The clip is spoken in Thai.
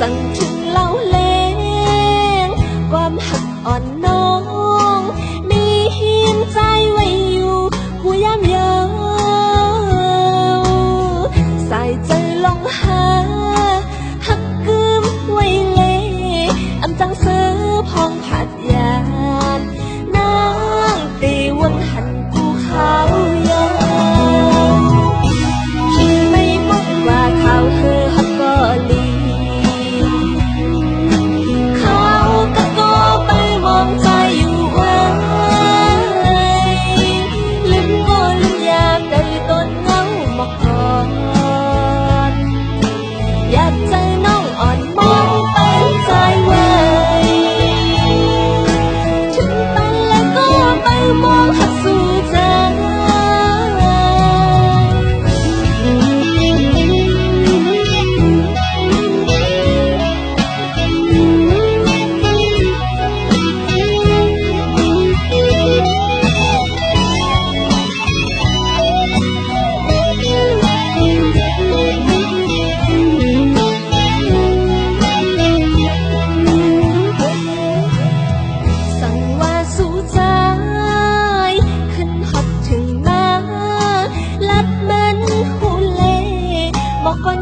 สั่งถึงเล่าเล้งความหักอ่อนน้องมีหินใจไว้อยู่ผู้ยามเยาสายใจลองหาหักกึมไว้เล่อำจังเสือพองผัดยานนางตีวนหันกูขาวยาวที่ไม่มุกว่าเขาเธอหักก็ลีเขาก็ก็ไปมองใจอยู่ไว้ลืมก็ลืมยามใดต้นเงาหมอกอ่อนอยากใจน้องอ่อนมองไปใจไว้ถึงไปแล้วก็ไปมองหักสู่ใจสั่งว่าสู่ใจขึ้นฮอดถึงมาลัดมันหูเล่บอกก่อน